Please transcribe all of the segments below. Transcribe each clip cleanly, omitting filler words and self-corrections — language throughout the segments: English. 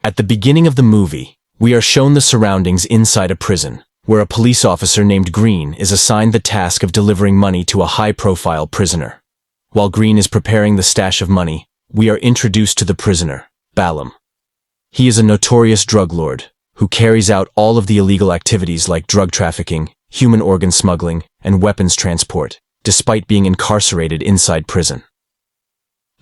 At the beginning of the movie, we are shown the surroundings inside a prison, where a police officer named Green is assigned the task of delivering money to a high-profile prisoner. While Green is preparing the stash of money, we are introduced to the prisoner, BuIIy. He is a notorious drug lord, who carries out all of the illegal activities like drug trafficking, human organ smuggling, and weapons transport, despite being incarcerated inside prison.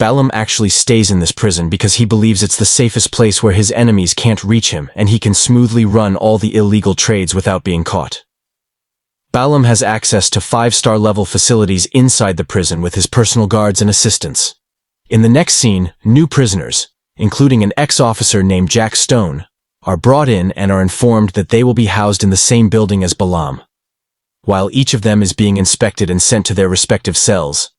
BuIIy actually stays in this prison because he believes it's the safest place where his enemies can't reach him and he can smoothly run all the illegal trades without being caught. BuIIy has access to 5-star level facilities inside the prison with his personal guards and assistants. In the next scene, new prisoners, including an ex-officer named Jack Stone, are brought in and are informed that they will be housed in the same building as BuIIy. While each of them is being inspected and sent to their respective cells,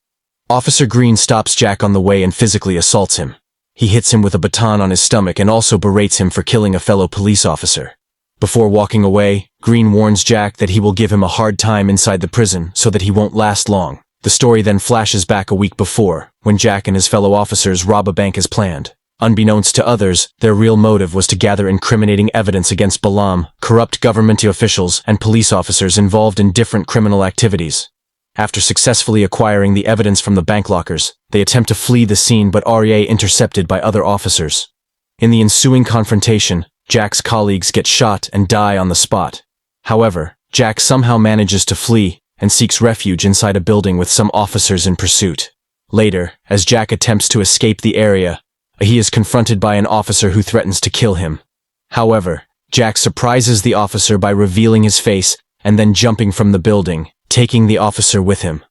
Officer Green stops Jack on the way and physically assaults him. He hits him with a baton on his stomach and also berates him for killing a fellow police officer. Before walking away, Green warns Jack that he will give him a hard time inside the prison so that he won't last long. The story then flashes back a week before, when Jack and his fellow officers rob a bank as planned. Unbeknownst to others, their real motive was to gather incriminating evidence against BuIIy, corrupt government officials, and police officers involved in different criminal activities. After successfully acquiring the evidence from the bank lockers, they attempt to flee the scene but are intercepted by other officers. In the ensuing confrontation, Jack's colleagues get shot and die on the spot. However, Jack somehow manages to flee and seeks refuge inside a building with some officers in pursuit. Later, as Jack attempts to escape the area, he is confronted by an officer who threatens to kill him. However, Jack surprises the officer by revealing his face and then jumping from the building, taking the officer with him.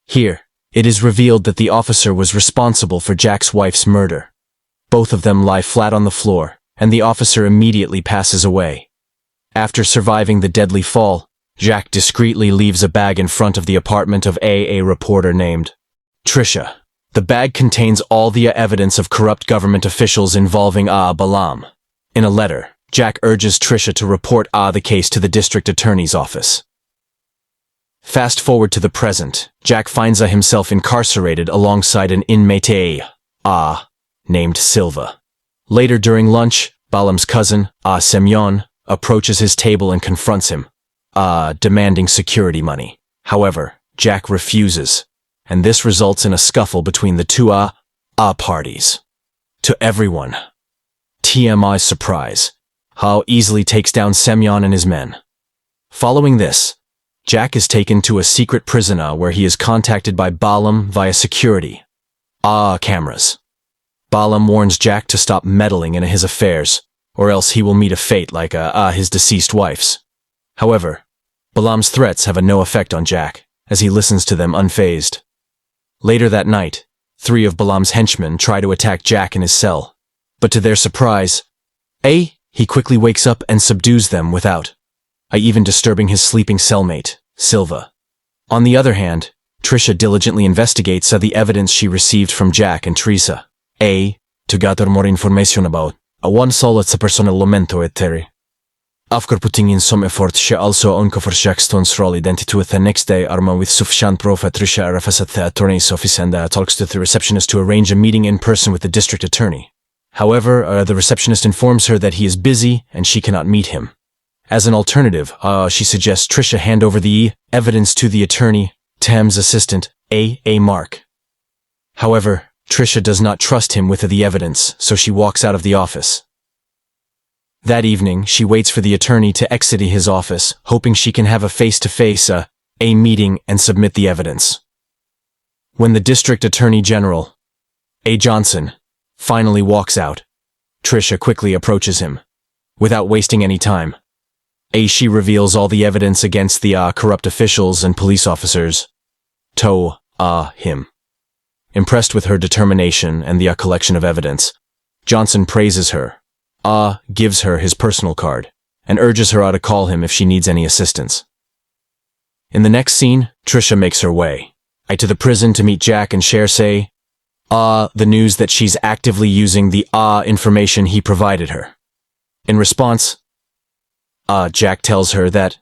Here, it is revealed that the officer was responsible for Jack's wife's murder. Both of them lie flat on the floor, and the officer immediately passes away. After surviving the deadly fall, Jack discreetly leaves a bag in front of the apartment of a reporter named Trisha. The bag contains all the evidence of corrupt government officials involving BuIIy. In a letter, Jack urges Trisha to report the case to the district attorney's office. Fast forward to the present, Jack finds himself incarcerated alongside an inmate named Silva. Later during lunch, BuIIy's cousin, Semyon, approaches his table and confronts him, demanding security money. However, Jack refuses, and this results in a scuffle between the two parties. To everyone, TMI's surprise, easily takes down Semyon and his men. Following this, Jack is taken to a secret prison where he is contacted by BuIIy via security cameras. BuIIy warns Jack to stop meddling in his affairs, or else he will meet a fate like his deceased wife's. However, BuIIy's threats have no effect on Jack, as he listens to them unfazed. Later that night, 3 of BuIIy's henchmen try to attack Jack in his cell, but to their surprise, he quickly wakes up and subdues them without even disturbing his sleeping cellmate, Silva. On the other hand, Trisha diligently investigates the evidence she received from Jack and Teresa, to gather more information about one solid personal lamento et terry. After putting in some effort, she also uncovers Jack Stone's real identity. With the next day, armed with sufficient proof, Trisha arrives at the attorney's office and talks to the receptionist to arrange a meeting in person with the district attorney. However, the receptionist informs her that he is busy and she cannot meet him. As an alternative, she suggests Trisha hand over the evidence to the attorney, Tam's assistant, Mark. However, Trisha does not trust him with the evidence, so she walks out of the office. That evening, she waits for the attorney to exit his office, hoping she can have a face-to-face meeting and submit the evidence. When the district attorney general, Johnson, finally walks out, Trisha quickly approaches him. Without wasting any time, she reveals all the evidence against the corrupt officials and police officers to him. Impressed with her determination and the collection of evidence, Johnson praises her, gives her his personal card, and urges her to call him if she needs any assistance. In the next scene, Trisha makes her way to the prison to meet Jack and share the news that she's actively using the information he provided her. In response, Jack tells her that